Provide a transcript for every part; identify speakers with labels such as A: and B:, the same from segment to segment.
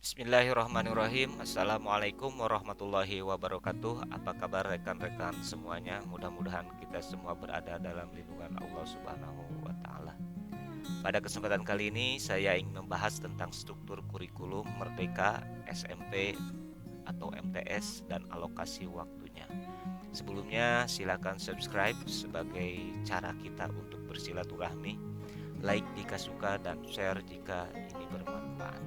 A: Bismillahirrahmanirrahim. Assalamualaikum warahmatullahi wabarakatuh. Apa kabar rekan-rekan semuanya? Mudah-mudahan kita semua berada dalam lindungan Allah Subhanahu wa taala. Pada kesempatan kali ini saya ingin membahas tentang struktur kurikulum Merdeka SMP atau MTS dan alokasi waktunya. Sebelumnya silakan subscribe sebagai cara kita untuk bersilaturahmi, like jika suka dan share jika ini bermanfaat.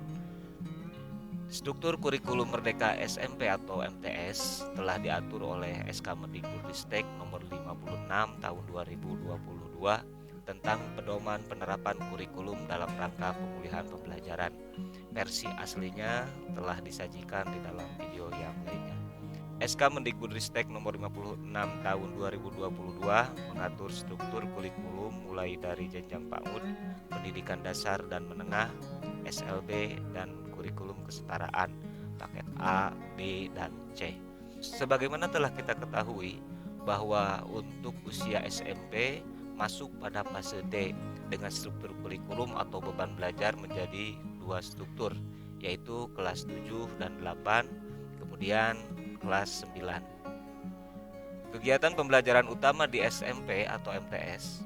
A: Struktur kurikulum Merdeka SMP atau MTS telah diatur oleh SK Mendikbudristek nomor 56 tahun 2022 tentang pedoman penerapan kurikulum dalam rangka pemulihan pembelajaran. Versi aslinya telah disajikan di dalam video yang lainnya. SK Mendikbudristek nomor 56 tahun 2022 mengatur struktur kurikulum mulai dari jenjang PAUD, pendidikan dasar dan menengah, SLB, dan kurikulum kesetaraan paket A, B, dan C. Sebagaimana telah kita ketahui bahwa untuk usia SMP masuk pada fase D dengan struktur kurikulum atau beban belajar menjadi dua struktur, yaitu kelas 7 dan 8, kemudian kelas 9. Kegiatan pembelajaran utama di SMP atau MTS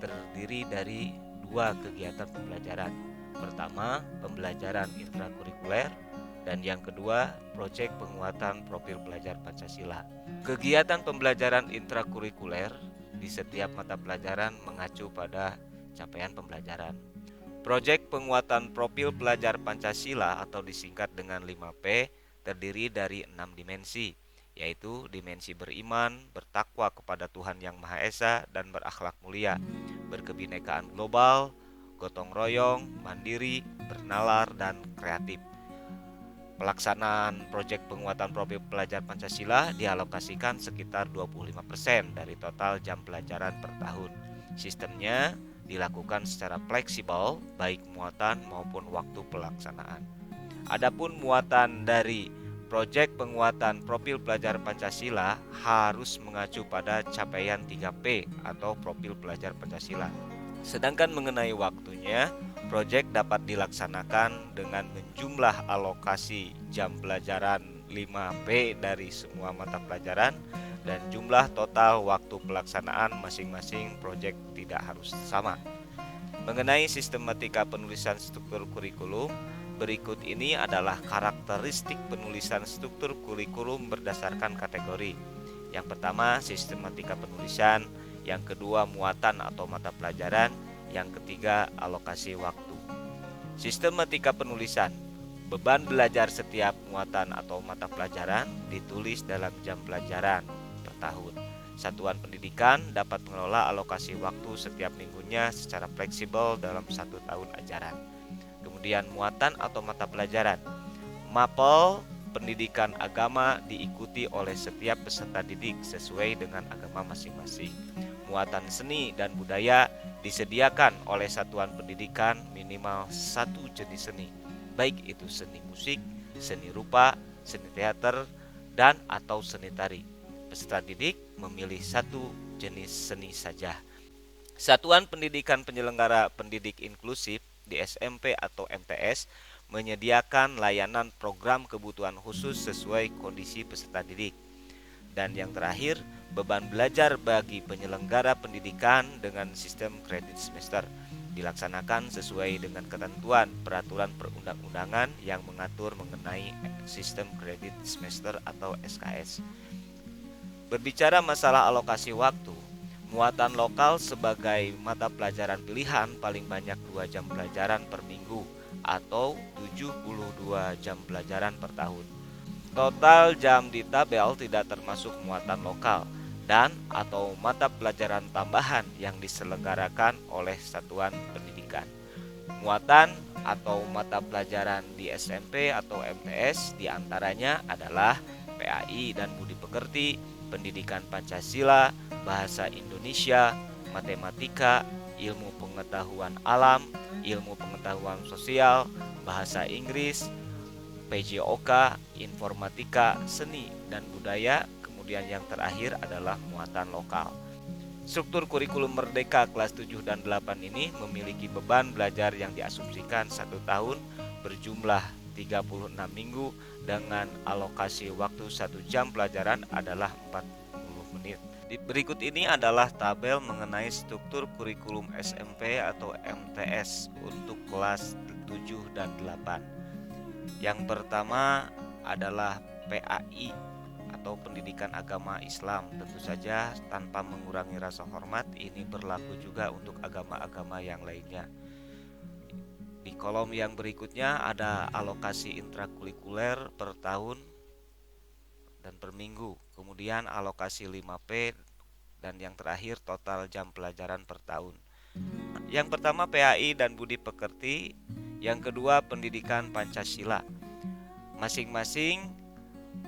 A: terdiri dari dua kegiatan pembelajaran. Pertama, pembelajaran intrakurikuler, dan yang kedua, proyek penguatan profil pelajar Pancasila. Kegiatan pembelajaran intrakurikuler di setiap mata pelajaran mengacu pada capaian pembelajaran. Proyek penguatan profil pelajar Pancasila atau disingkat dengan 5P terdiri dari 6 dimensi, yaitu dimensi beriman, bertakwa kepada Tuhan Yang Maha Esa dan berakhlak mulia, berkebinekaan global, gotong royong, mandiri, bernalar, dan kreatif. Pelaksanaan proyek penguatan profil pelajar Pancasila dialokasikan sekitar 25% dari total jam pelajaran per tahun. Sistemnya dilakukan secara fleksibel baik muatan maupun waktu pelaksanaan. Adapun muatan dari proyek penguatan profil pelajar Pancasila harus mengacu pada capaian 3P atau profil pelajar Pancasila. Sedangkan mengenai waktunya, proyek dapat dilaksanakan dengan menjumlah alokasi jam pelajaran 5P dari semua mata pelajaran dan jumlah total waktu pelaksanaan masing-masing proyek tidak harus sama. Mengenai sistematika penulisan struktur kurikulum, berikut ini adalah karakteristik penulisan struktur kurikulum berdasarkan kategori. Yang pertama, sistematika penulisan. Yang kedua, muatan atau mata pelajaran. Yang ketiga, alokasi waktu. Sistematika penulisan. Beban belajar setiap muatan atau mata pelajaran ditulis dalam jam pelajaran per tahun. Satuan pendidikan dapat mengelola alokasi waktu setiap minggunya secara fleksibel dalam 1 tahun ajaran. Kemudian muatan atau mata pelajaran. Mapel pendidikan agama diikuti oleh setiap peserta didik sesuai dengan agama masing-masing. Muatan seni dan budaya disediakan oleh satuan pendidikan minimal satu jenis seni, baik itu seni musik, seni rupa, seni teater, dan atau seni tari. Peserta didik memilih satu jenis seni saja. Satuan pendidikan penyelenggara pendidik inklusif di SMP atau MTS menyediakan layanan program kebutuhan khusus sesuai kondisi peserta didik. Dan yang terakhir, beban belajar bagi penyelenggara pendidikan dengan sistem kredit semester dilaksanakan sesuai dengan ketentuan peraturan perundang-undangan yang mengatur mengenai sistem kredit semester atau SKS. Berbicara masalah alokasi waktu, muatan lokal sebagai mata pelajaran pilihan paling banyak 2 jam pelajaran per minggu atau 72 jam pelajaran per tahun. Total jam di tabel tidak termasuk muatan lokal dan atau mata pelajaran tambahan yang diselenggarakan oleh satuan pendidikan. Muatan atau mata pelajaran di SMP atau MTS diantaranya adalah PAI dan Budi Pekerti, Pendidikan Pancasila, Bahasa Indonesia, Matematika, Ilmu Pengetahuan Alam, Ilmu Pengetahuan Sosial, Bahasa Inggris, PJOK, Informatika, Seni, dan Budaya. Kemudian yang terakhir adalah muatan lokal. Struktur kurikulum Merdeka kelas 7 dan 8 ini memiliki beban belajar yang diasumsikan 1 tahun berjumlah 36 minggu dengan alokasi waktu 1 jam pelajaran adalah 40 menit. Berikut ini adalah tabel mengenai struktur kurikulum SMP atau MTS untuk kelas 7 dan 8. Yang pertama adalah PAI atau Pendidikan Agama Islam. Tentu saja tanpa mengurangi rasa hormat, ini berlaku juga untuk agama-agama yang lainnya. Di kolom yang berikutnya ada alokasi intrakurikuler per tahun dan per minggu. Kemudian alokasi 5P dan yang terakhir total jam pelajaran per tahun. Yang pertama PAI dan Budi Pekerti, yang kedua Pendidikan Pancasila. Masing-masing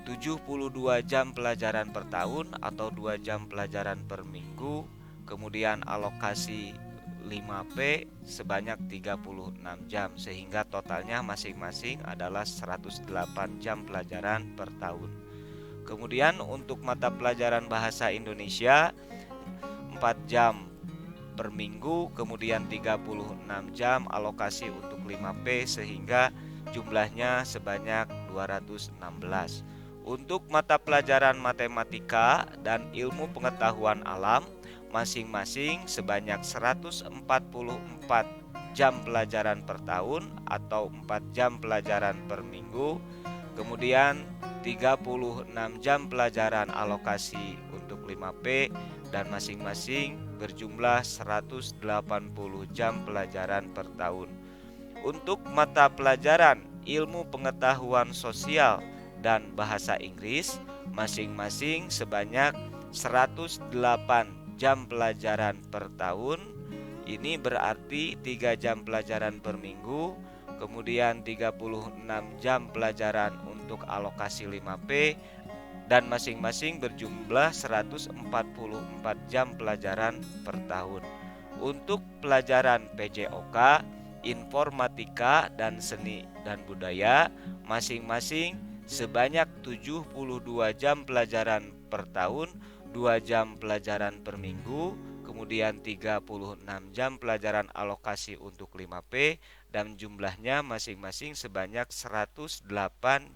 A: 72 jam pelajaran per tahun atau 2 jam pelajaran per minggu. Kemudian alokasi 5P sebanyak 36 jam sehingga totalnya masing-masing adalah 108 jam pelajaran per tahun. Kemudian untuk mata pelajaran bahasa Indonesia 4 jam per minggu, kemudian 36 jam alokasi untuk 5P sehingga jumlahnya sebanyak 216. Untuk mata pelajaran matematika dan ilmu pengetahuan alam masing-masing sebanyak 144 jam pelajaran per tahun atau 4 jam pelajaran per minggu. Kemudian 36 jam pelajaran alokasi untuk 5P dan masing-masing berjumlah 180 jam pelajaran per tahun. Untuk mata pelajaran ilmu pengetahuan sosial dan bahasa Inggris masing-masing sebanyak 108 jam pelajaran per tahun. Ini berarti 3 jam pelajaran per minggu, kemudian 36 jam pelajaran untuk alokasi 5P dan masing-masing berjumlah 144 jam pelajaran per tahun. Untuk pelajaran PJOK, informatika dan seni dan budaya masing-masing sebanyak 72 jam pelajaran per tahun, 2 jam pelajaran per minggu, kemudian 36 jam pelajaran alokasi untuk 5P dan jumlahnya masing-masing sebanyak 108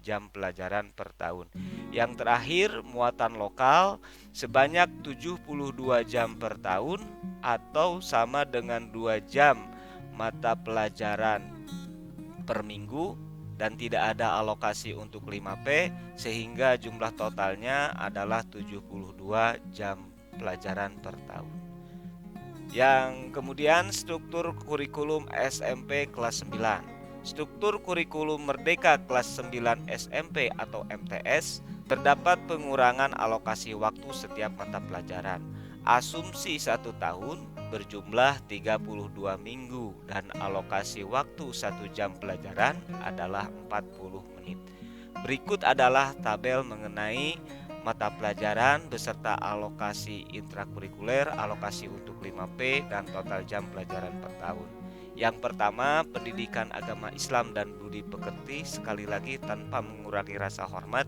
A: jam pelajaran per tahun. Yang terakhir muatan lokal sebanyak 72 jam per tahun atau sama dengan 2 jam mata pelajaran per minggu dan tidak ada alokasi untuk 5P sehingga jumlah totalnya adalah 72 jam pelajaran per tahun. Yang kemudian struktur kurikulum SMP kelas 9. Struktur kurikulum Merdeka kelas 9 SMP atau MTS terdapat pengurangan alokasi waktu setiap mata pelajaran. Asumsi 1 tahun berjumlah 32 minggu dan alokasi waktu 1 jam pelajaran adalah 40 menit. Berikut adalah tabel mengenai mata pelajaran beserta alokasi intrakurikuler, alokasi untuk 5P dan total jam pelajaran per tahun. Yang pertama, Pendidikan Agama Islam dan Budi Pekerti, sekali lagi tanpa mengurangi rasa hormat,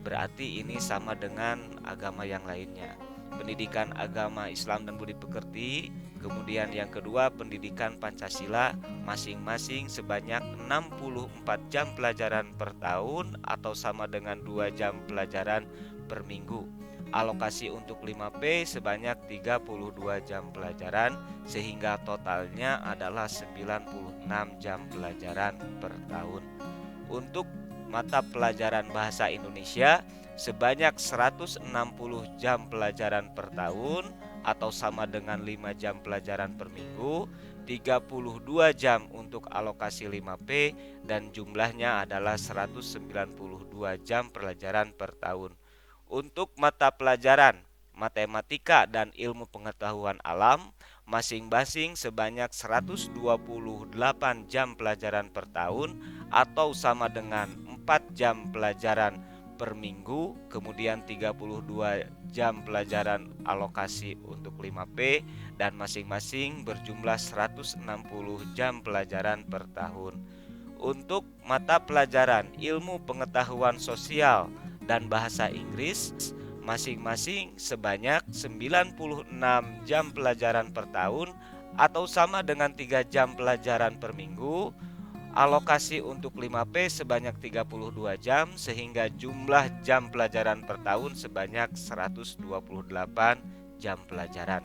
A: berarti ini sama dengan agama yang lainnya. Pendidikan Agama Islam dan Budi Pekerti. Kemudian yang kedua Pendidikan Pancasila masing-masing sebanyak 64 jam pelajaran per tahun atau sama dengan 2 jam pelajaran per minggu. Alokasi untuk 5P sebanyak 32 jam pelajaran sehingga totalnya adalah 96 jam pelajaran per tahun. Untuk mata pelajaran bahasa Indonesia sebanyak 160 jam pelajaran per tahun atau sama dengan 5 jam pelajaran per minggu, 32 jam untuk alokasi 5P dan jumlahnya adalah 192 jam pelajaran per tahun. Untuk mata pelajaran matematika dan ilmu pengetahuan alam masing-masing sebanyak 128 jam pelajaran per tahun atau sama dengan 4 jam pelajaran per minggu, kemudian 32 jam pelajaran alokasi untuk 5P dan masing-masing berjumlah 160 jam pelajaran per tahun. Untuk mata pelajaran ilmu pengetahuan sosial dan bahasa Inggris masing-masing sebanyak 96 jam pelajaran per tahun atau sama dengan 3 jam pelajaran per minggu. Alokasi untuk 5P sebanyak 32 jam sehingga jumlah jam pelajaran per tahun sebanyak 128 jam pelajaran.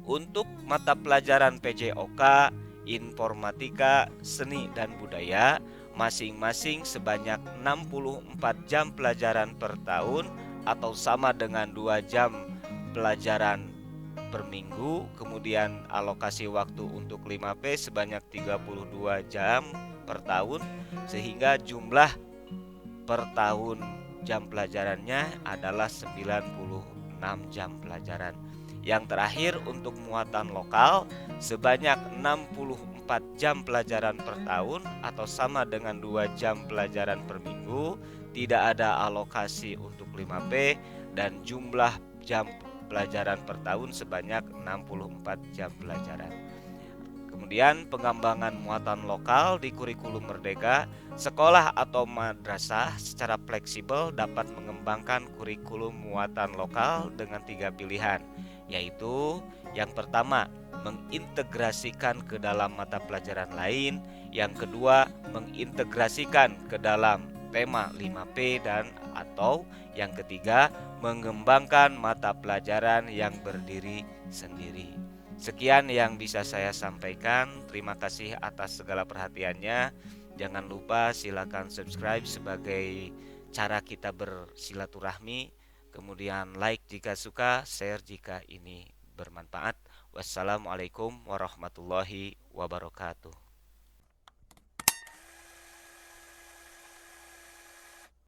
A: Untuk mata pelajaran PJOK, Informatika, Seni dan Budaya masing-masing sebanyak 64 jam pelajaran per tahun atau sama dengan 2 jam pelajaran per minggu. Kemudian alokasi waktu untuk 5P sebanyak 32 jam per tahun sehingga jumlah per tahun jam pelajarannya adalah 96 jam pelajaran. Yang terakhir untuk muatan lokal sebanyak 64 jam pelajaran per tahun atau sama dengan 2 jam pelajaran per minggu. Tidak ada alokasi untuk 5P dan jumlah jam pelajaran per tahun sebanyak 64 jam pelajaran. Kemudian pengembangan muatan lokal di kurikulum Merdeka, sekolah atau madrasah secara fleksibel dapat mengembangkan kurikulum muatan lokal dengan 3 pilihan, yaitu yang pertama, mengintegrasikan ke dalam mata pelajaran lain, yang kedua, mengintegrasikan ke dalam tema 5P dan atau yang ketiga, mengembangkan mata pelajaran yang berdiri sendiri. Sekian yang bisa saya sampaikan. Terima kasih atas segala perhatiannya. Jangan lupa silakan subscribe sebagai cara kita bersilaturahmi. Kemudian like jika suka, share jika ini bermanfaat. Wassalamualaikum warahmatullahi wabarakatuh.